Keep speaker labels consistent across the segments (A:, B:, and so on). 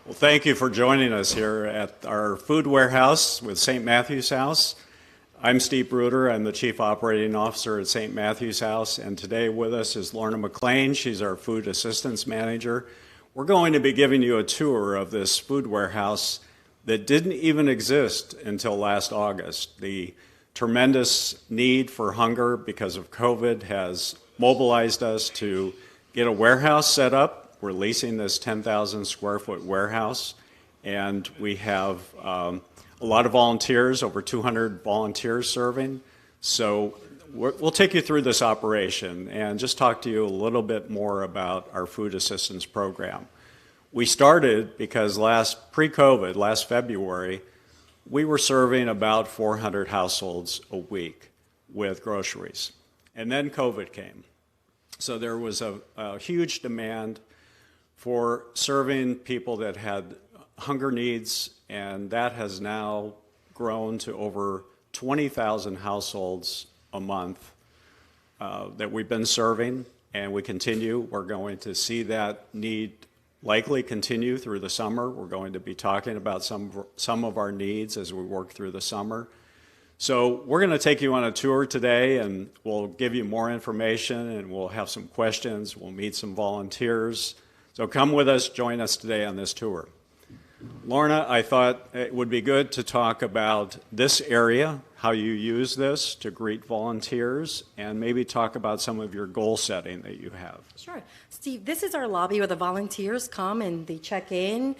A: Well, thank you for joining us here at our food warehouse with St. Matthew's House. I'm Steve Brooder. I'm the Chief Operating Officer at St. Matthew's House, and today with us is Lorna McLean. She's our Food Assistance Manager. We're going to be giving you a tour of this food warehouse that didn't even exist until last August. The tremendous need for hunger because of COVID has mobilized us to get a warehouse set up. We're leasing this 10,000 square foot warehouse, and we have a lot of volunteers, over 200 volunteers serving. So we'll take you through this operation and just talk to you a little bit more about our food assistance program. We started because pre-COVID, last February, we were serving about 400 households a week with groceries. And then COVID came. So there was a huge demand for serving people that had hunger needs, and that has now grown to over 20,000 households a month that we've been serving, and we continue. We're going to see that need likely continue through the summer. We're going to be talking about some of our needs as we work through the summer. So we're going to take you on a tour today, and we'll give you more information, and we'll have some questions. We'll meet some volunteers. So come with us, join us today on this tour. Lorna, I thought it would be good to talk about this area, how you use this to greet volunteers, and maybe talk about some of your goal setting that you have.
B: Sure. Steve, this is our lobby where the volunteers come and they check in.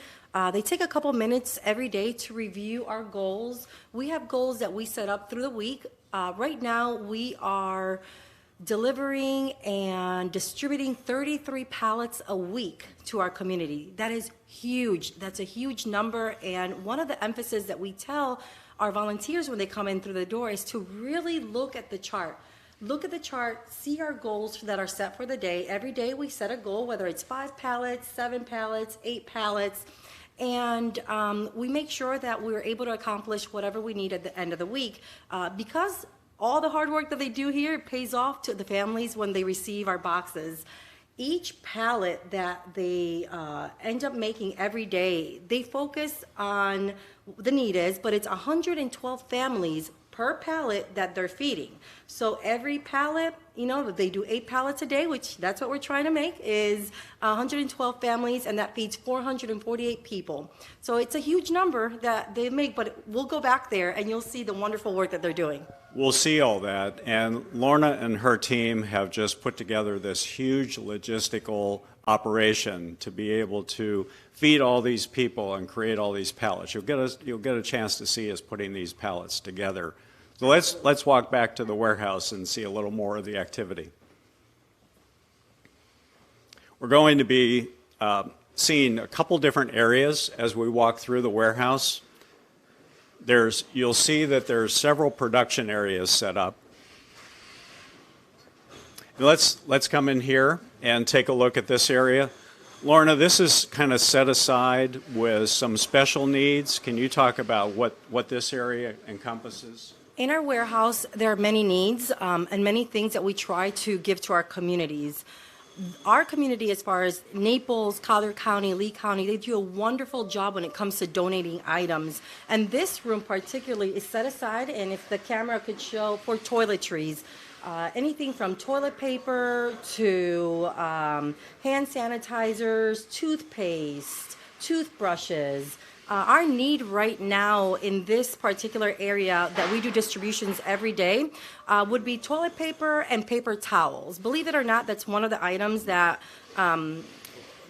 B: They take a couple minutes every day to review our goals. We have goals that we set up through the week. Right now, we are delivering and distributing 33 pallets a week to our community. That is huge. That's a huge number. And one of the emphasis that we tell our volunteers when they come in through the door is to really look at the chart. Look at the chart, see our goals that are set for the day. Every day we set a goal, whether it's 5 pallets, 7 pallets, 8 pallets, and we make sure that we're able to accomplish whatever we need at the end of the week because all the hard work that they do here pays off to the families when they receive our boxes. Each pallet that they end up making every day, they focus on the need is, but it's 112 families per pallet that they're feeding. So every pallet, they do 8 pallets a day, which that's what we're trying to make, is 112 families, and that feeds 448 people. So it's a huge number that they make, but we'll go back there and you'll see the wonderful work that they're doing.
A: We'll see all that, and Lorna and her team have just put together this huge logistical operation to be able to feed all these people and create all these pallets. You'll get a chance to see us putting these pallets together. So let's walk back to the warehouse and see a little more of the activity. We're going to be seeing a couple different areas as we walk through the warehouse. You'll see that there's several production areas set up. Let's come in here and take a look at this area. Lorna, this is kind of set aside with some special needs. Can you talk about what this area encompasses?
B: In our warehouse, there are many needs and many things that we try to give to our communities. Our community, as far as Naples, Collier County, Lee County, they do a wonderful job when it comes to donating items. And this room particularly is set aside, and if the camera could show, for toiletries. Anything from toilet paper to hand sanitizers, toothpaste, toothbrushes. Our need right now in this particular area that we do distributions every day would be toilet paper and paper towels. Believe it or not, that's one of the items that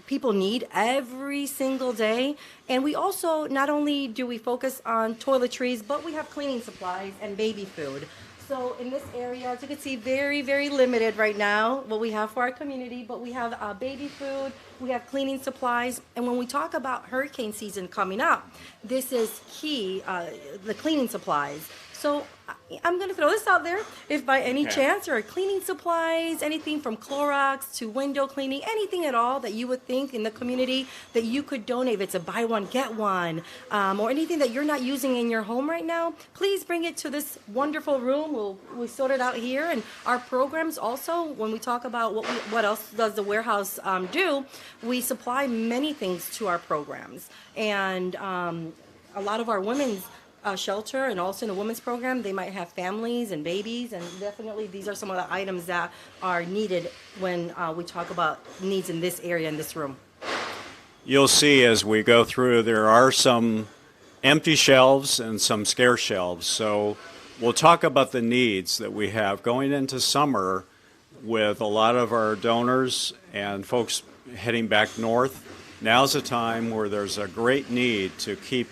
B: people need every single day. And we also, not only do we focus on toiletries, but we have cleaning supplies and baby food. So in this area, as you can see, very, very limited right now what we have for our community, but we have baby food, we have cleaning supplies, and when we talk about hurricane season coming up, this is key, the cleaning supplies. So I'm going to throw this out there. If by any chance there are cleaning supplies, anything from Clorox to window cleaning, anything at all that you would think in the community that you could donate, if it's a buy one, get one, or anything that you're not using in your home right now, please bring it to this wonderful room. We'll sort it out here. And our programs also, when we talk about what else does the warehouse do, we supply many things to our programs. And a lot of our women's shelter, and also in the women's program, they might have families and babies, and definitely these are some of the items that are needed when we talk about needs in this area, in this room.
A: You'll see as we go through, there are some empty shelves and some scarce shelves. So we'll talk about the needs that we have going into summer with a lot of our donors and folks heading back north. Now's a time where there's a great need to keep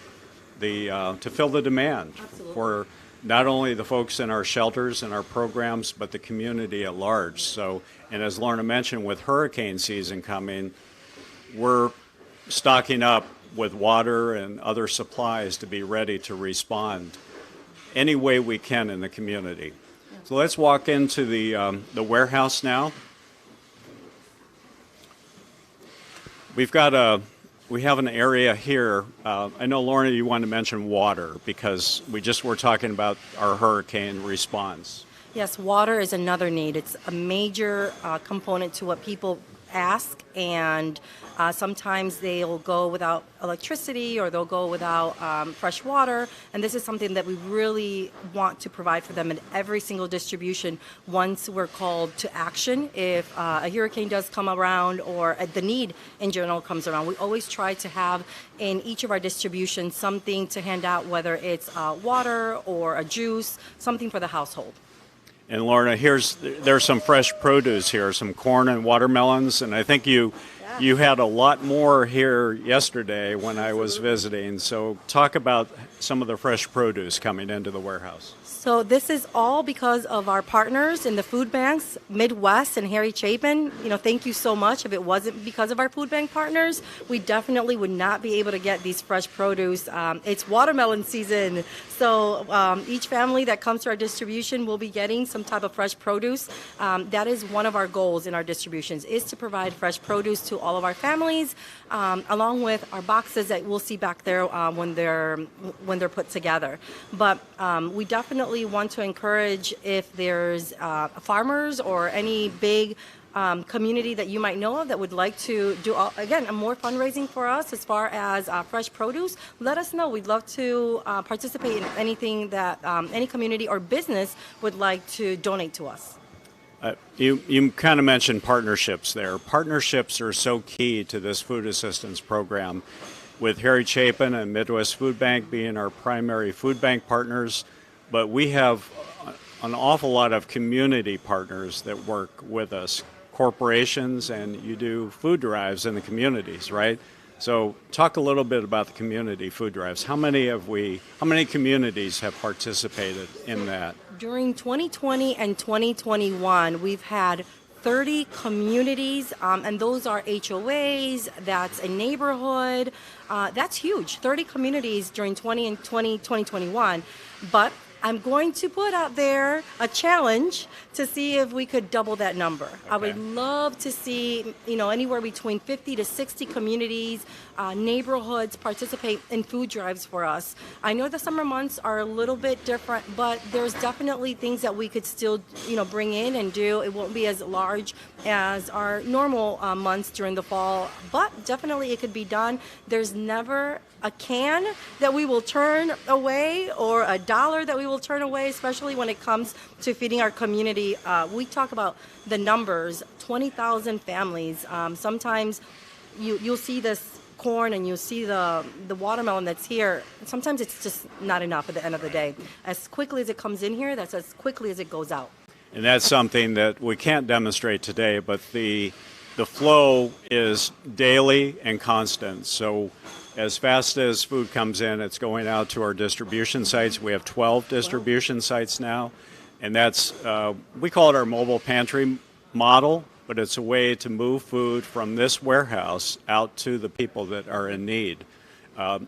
A: to fill the demand.
B: Absolutely.
A: For not only the folks in our shelters and our programs, but the community at large. So, and as Lorna mentioned, with hurricane season coming, we're stocking up with water and other supplies to be ready to respond any way we can in the community. So let's walk into the warehouse now. We have an area here. I know, Lorna, you wanted to mention water because we just were talking about our hurricane response.
B: Yes, water is another need. It's a major component to what people ask, and sometimes they'll go without electricity or they'll go without fresh water, and this is something that we really want to provide for them in every single distribution once we're called to action. If a hurricane does come around or the need in general comes around, we always try to have in each of our distributions something to hand out, whether it's water or a juice, something for the household.
A: And Lorna, there's some fresh produce here, some corn and watermelons, and I think you had a lot more here yesterday when I was visiting. So talk about some of the fresh produce coming into the warehouse.
B: So this is all because of our partners in the food banks, Midwest and Harry Chapin. Thank you so much. If it wasn't because of our food bank partners, we definitely would not be able to get these fresh produce. It's watermelon season, so each family that comes to our distribution will be getting some type of fresh produce. That is one of our goals in our distributions, is to provide fresh produce to all of our families, along with our boxes that we'll see back there when they're put together. But we definitely want to encourage, if there's farmers or any big community that you might know of that would like to do, again, more fundraising for us as far as fresh produce, let us know. We'd love to participate in anything that any community or business would like to donate to us.
A: You kind of mentioned partnerships there. Partnerships are so key to this food assistance program, with Harry Chapin and Midwest Food Bank being our primary food bank partners. But we have an awful lot of community partners that work with us, corporations, and you do food drives in the communities, right? So talk a little bit about the community food drives. How many communities have participated in that? During
B: 2020 and 2021, we've had 30 communities, and those are HOAs, that's a neighborhood. That's huge, 30 communities during 2021. But I'm going to put out there a challenge to see if we could double that number. Okay. I would love to see, anywhere between 50 to 60 communities, neighborhoods participate in food drives for us. I know the summer months are a little bit different, but there's definitely things that we could still, bring in and do. It won't be as large as our normal months during the fall, but definitely it could be done. There's never a can that we will turn away or a dollar that we will turn away, especially when it comes to feeding our community. We talk about the numbers, 20,000 families. Sometimes you'll see this corn and you'll see the watermelon that's here. Sometimes it's just not enough at the end of the day. As quickly as it comes in here, that's as quickly as it goes out.
A: And that's something that we can't demonstrate today, but the flow is daily and constant. So as fast as food comes in, it's going out to our distribution sites. We have 12 distribution sites now, and that's, we call it our mobile pantry model, but it's a way to move food from this warehouse out to the people that are in need.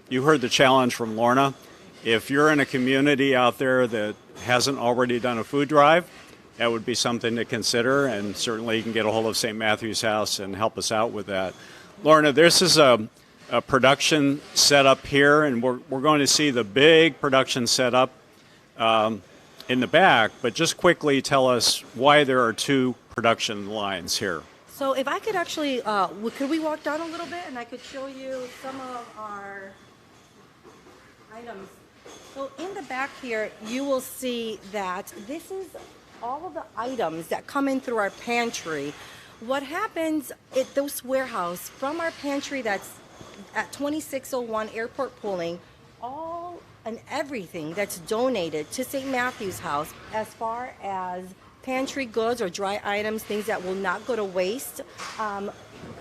A: You heard the challenge from Lorna. If you're in a community out there that hasn't already done a food drive, that would be something to consider, and certainly you can get a hold of St. Matthew's House and help us out with that. Lorna, this is a production setup here, and we're going to see the big production setup in the back, but just quickly tell us why there are two production lines here.
B: So if I could actually, could we walk down a little bit and I could show you some of our items. So in the back here, you will see that this is all of the items that come in through our pantry. What happens at this warehouse from our pantry that's at 2601 Airport Pooling, all and everything that's donated to St. Matthew's House as far as pantry goods or dry items, things that will not go to waste,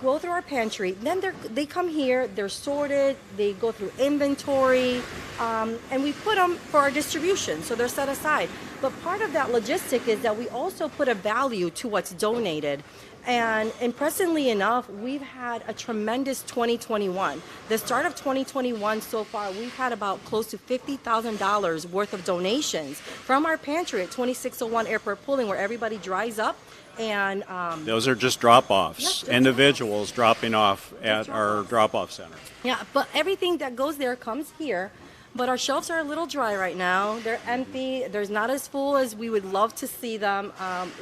B: go through our pantry. Then they come here, they're sorted, they go through inventory, and we put them for our distribution, so they're set aside. But part of that logistic is that we also put a value to what's donated. And impressively enough, we've had a tremendous 2021. The start of 2021 so far, we've had about close to $50,000 worth of donations from our pantry at 2601 Airport Pooling, where everybody dries up. And
A: those are just drop-offs,
B: yeah,
A: individuals dropping off at our drop-off center.
B: Yeah, but everything that goes there comes here. But our shelves are a little dry right now. They're empty. There's not as full as we would love to see them,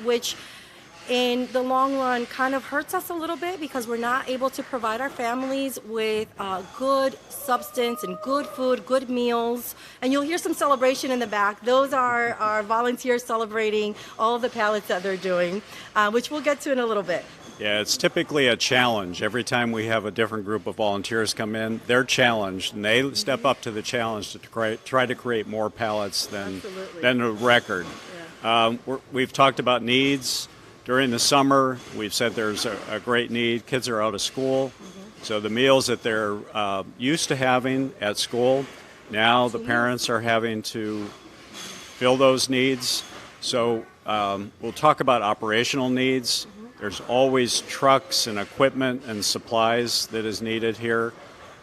B: which in the long run kind of hurts us a little bit because we're not able to provide our families with good substance and good food, good meals. And you'll hear some celebration in the back. Those are our volunteers celebrating all of the pallets that they're doing, which we'll get to in a little bit.
A: Yeah, it's typically a challenge. Every time we have a different group of volunteers come in, they're challenged, and they step up to the challenge to try to create more pallets than a record. Yeah. We've talked about needs. During the summer, we've said there's a great need. Kids are out of school, so the meals that they're used to having at school, now the parents are having to fill those needs. So we'll talk about operational needs. There's always trucks and equipment and supplies that is needed here,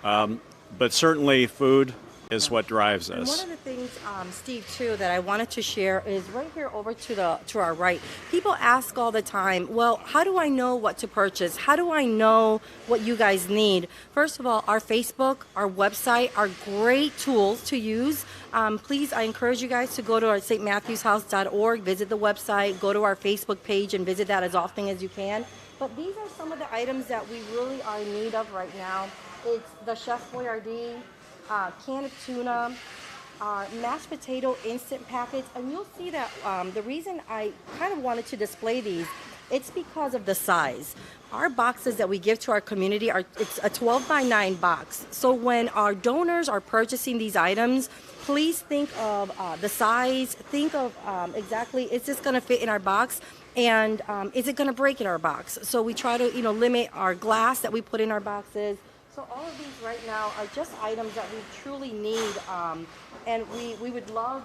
A: but certainly food is what drives us.
B: And one of the things, Steve, too, that I wanted to share is right here over to our right. People ask all the time, well, how do I know what to purchase? How do I know what you guys need? First of all, our Facebook, our website are great tools to use. Please, I encourage you guys to go to our stmatthewshouse.org, visit the website, go to our Facebook page and visit that as often as you can. But these are some of the items that we really are in need of right now. It's the Chef Boyardee, can of tuna, mashed potato instant packets, and you'll see that the reason I kind of wanted to display these, it's because of the size. Our boxes that we give to our community it's a 12 by 9 box. So when our donors are purchasing these items, please think of the size, think of exactly, is this going to fit in our box? And is it going to break in our box? So we try to limit our glass that we put in our boxes. So all of these right now are just items that we truly need, and we would love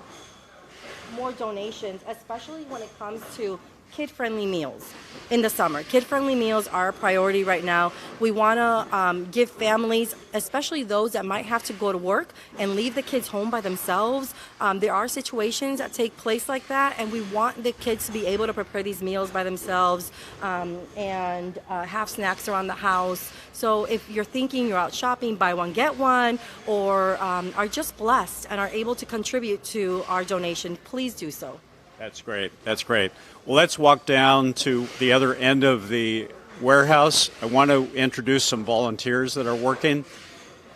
B: more donations, especially when it comes to kid-friendly meals in the summer. Kid-friendly meals are a priority right now. We want to give families, especially those that might have to go to work and leave the kids home by themselves. There are situations that take place like that, and we want the kids to be able to prepare these meals by themselves and have snacks around the house. So if you're thinking you're out shopping, buy one, get one, or are just blessed and are able to contribute to our donation, please do so.
A: That's great. That's great. Well, let's walk down to the other end of the warehouse. I want to introduce some volunteers that are working.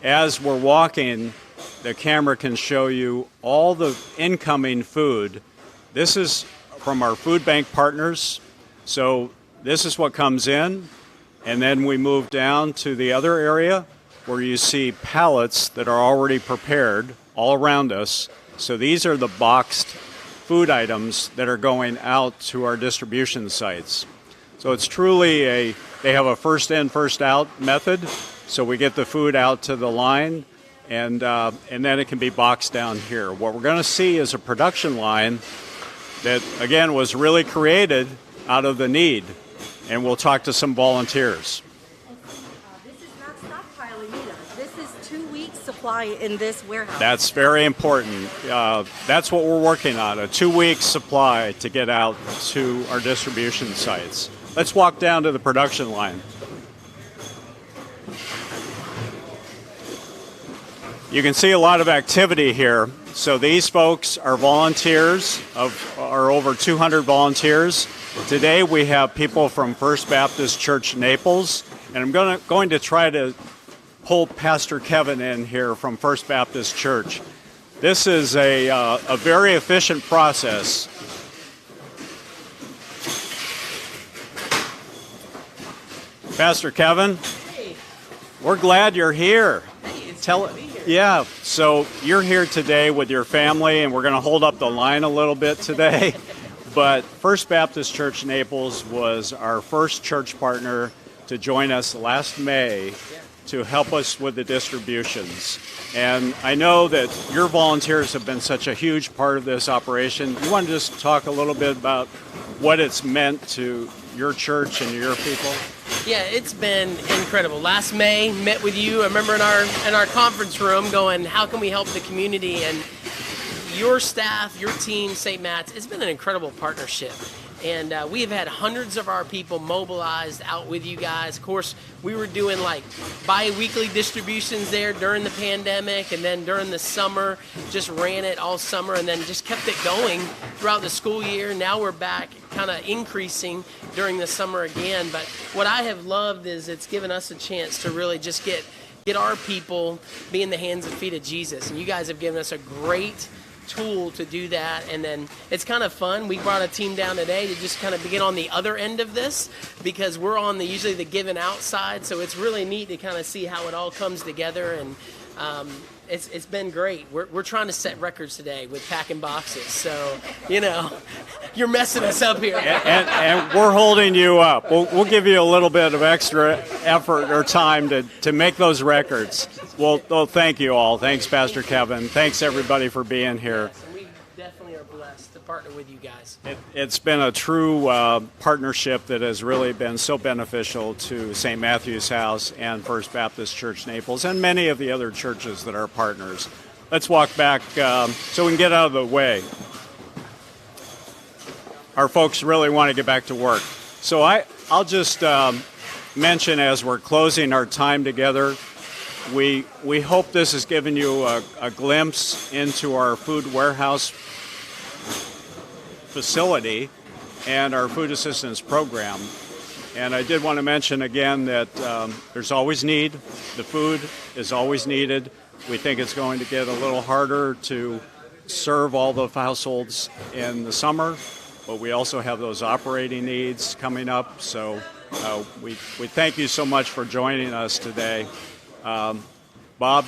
A: As we're walking, the camera can show you all the incoming food. This is from our food bank partners. So this is what comes in. And then we move down to the other area where you see pallets that are already prepared all around us. So these are the boxed food items that are going out to our distribution sites. So it's truly they have a first in, first out method. So we get the food out to the line and then it can be boxed down here. What we're going to see is a production line that, again, was really created out of the need. And we'll talk to some volunteers.
B: This is not stockpiling either. This is 2 weeks supply in this warehouse.
A: That's very important. That's what we're working on, a 2-week supply to get out to our distribution sites. Let's walk down to the production line. You can see a lot of activity here. So these folks are volunteers, are over 200 volunteers. Today we have people from First Baptist Church Naples, and I'm going to try to pull Pastor Kevin in here from First Baptist Church. This is a very efficient process. Pastor Kevin,
C: Hey,
A: we're glad you're here.
C: hey, it's
A: Tell
C: good to be here.
A: Yeah, so you're here today with your family, and we're going to hold up the line a little bit today. But First Baptist Church Naples was our first church partner to join us last May to help us with the distributions. And I know that your volunteers have been such a huge part of this operation. You want to just talk a little bit about what it's meant to your church and your people?
C: Yeah, it's been incredible. Last May, met with you. I remember in our conference room going, how can we help the community? And your staff, your team, St. Matt's, it's been an incredible partnership. And we have had hundreds of our people mobilized out with you guys. Of course, we were doing like bi-weekly distributions there during the pandemic, and then during the summer, just ran it all summer and then just kept it going throughout the school year. Now we're back kind of increasing during the summer again. But what I have loved is it's given us a chance to really just get our people be in the hands and feet of Jesus. And you guys have given us a great tool to do that. And then it's kind of fun. We brought a team down today to just kind of begin on the other end of this, because we're on usually the giving out side. So it's really neat to kind of see how it all comes together. And it's been great. We're trying to set records today with packing boxes. So, you're messing us up here.
A: And we're holding you up. We'll give you a little bit of extra effort or time to make those records. Well, thank you all. Thanks, Pastor Kevin. Thanks, everybody, for being here.
C: And we definitely are blessed to partner with you guys.
A: It's been a true partnership that has really been so beneficial to St. Matthew's House and First Baptist Church Naples and many of the other churches that are partners. Let's walk back so we can get out of the way. Our folks really want to get back to work. So I'll just mention, as we're closing our time together, we hope this has given you a glimpse into our food warehouse facility and our food assistance program. And I did want to mention again that there's always need. The food is always needed. We think it's going to get a little harder to serve all the households in the summer, but we also have those operating needs coming up. So we thank you so much for joining us today. Bob,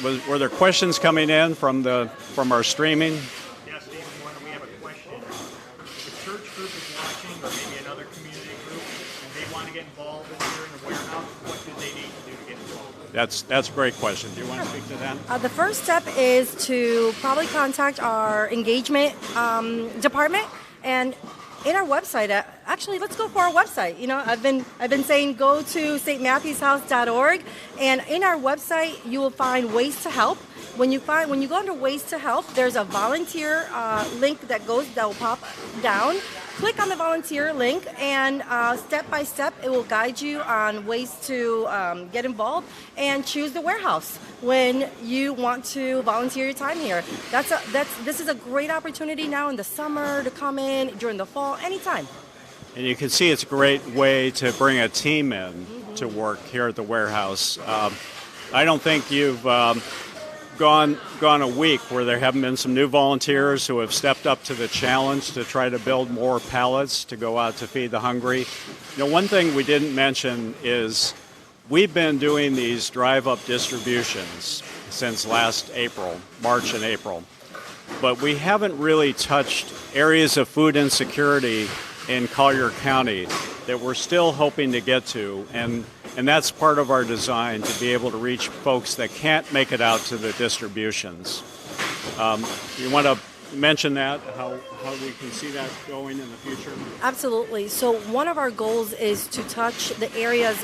A: were there questions coming in from our streaming?
D: Yes, Stephen, we have a question. If a church group is watching, or maybe another community group, and they want to get involved here in the warehouse, what do they need to do to get involved?
A: That's a great question. Do you want to speak to that?
B: The first step is to probably contact our engagement department, and in our website, actually, let's go for our website. I've been saying go to stmatthewshouse.org, and in our website you will find ways to help. When you go under ways to help, there's a volunteer link that will pop down. Click on the volunteer link, and step by step it will guide you on ways to get involved and choose the warehouse when you want to volunteer your time here. This is a great opportunity now in the summer to come in, during the fall, anytime.
A: And you can see it's a great way to bring a team in to work here at the warehouse. I don't think you've gone a week where there haven't been some new volunteers who have stepped up to the challenge to try to build more pallets to go out to feed the hungry. One thing we didn't mention is we've been doing these drive-up distributions since last April, March and April, but we haven't really touched areas of food insecurity in Collier County that we're still hoping to get to, and that's part of our design, to be able to reach folks that can't make it out to the distributions. You want to mention that, how we can see that going in the future?
B: Absolutely. So one of our goals is to touch the areas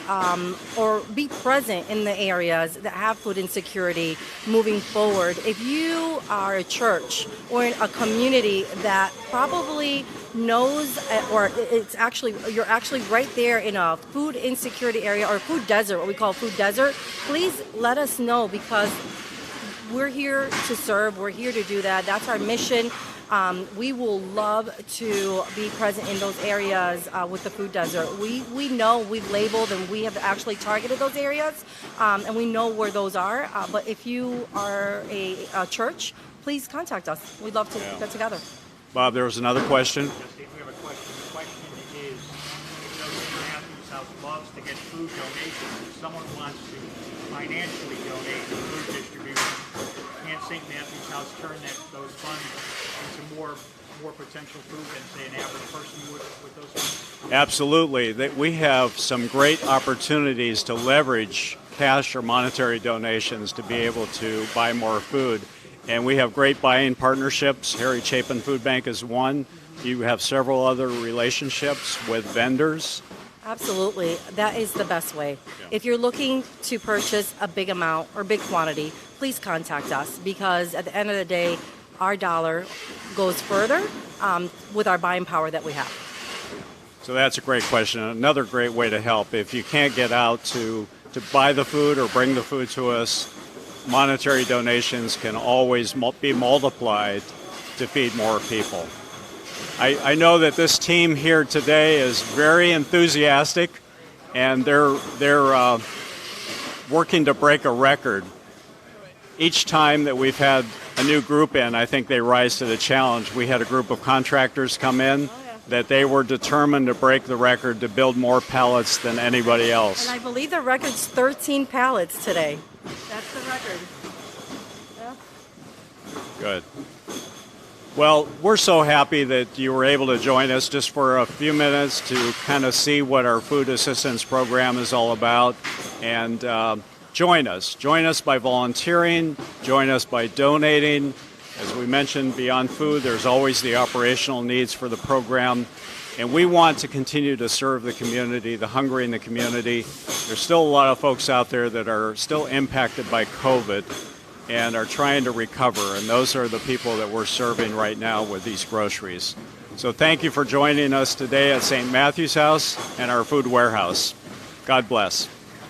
B: or be present in the areas that have food insecurity moving forward. If you are a church or in a community that probably knows or you're actually right there in a food insecurity area or food desert, what we call food desert, please let us know, because we're here to serve. We're here to do that. That's our mission. We will love to be present in those areas with the food desert. We know we've labeled and we have actually targeted those areas, and we know where those are. But if you are a church, please contact us. We'd love to get together.
A: Bob, there was another question.
D: Yes, Steve, we have a question. The question is, St. Matthew's House loves to get food donations. If someone wants to financially donate to food distribution, can St. Matthew's House turn those funds into more potential food than, say, an average person would with those funds?
A: Absolutely. We have some great opportunities to leverage cash or monetary donations to be able to buy more food. And we have great buying partnerships. Harry Chapin Food Bank is one. You have several other relationships with vendors.
B: Absolutely. That is the best way.
A: Yeah.
B: If you're looking to purchase a big amount or big quantity, please contact us, because at the end of the day, our dollar goes further with our buying power that we have.
A: So that's a great question. Another great way to help. If you can't get out to buy the food or bring the food to us, monetary donations can always be multiplied to feed more people. I know that this team here today is very enthusiastic, and they're working to break a record. Each time that we've had a new group in, I think they rise to the challenge. We had a group of contractors come in that they were determined to break the record to build more pallets than anybody else.
B: And I believe the record's 13 pallets today. That's the record. Yeah.
A: Good. Well, we're so happy that you were able to join us just for a few minutes to kind of see what our food assistance program is all about. And join us. Join us by volunteering. Join us by donating. As we mentioned, beyond food, there's always the operational needs for the program. And we want to continue to serve the community, the hungry in the community. There's still a lot of folks out there that are still impacted by COVID and are trying to recover. And those are the people that we're serving right now with these groceries. So thank you for joining us today at St. Matthew's House and our food warehouse. God bless.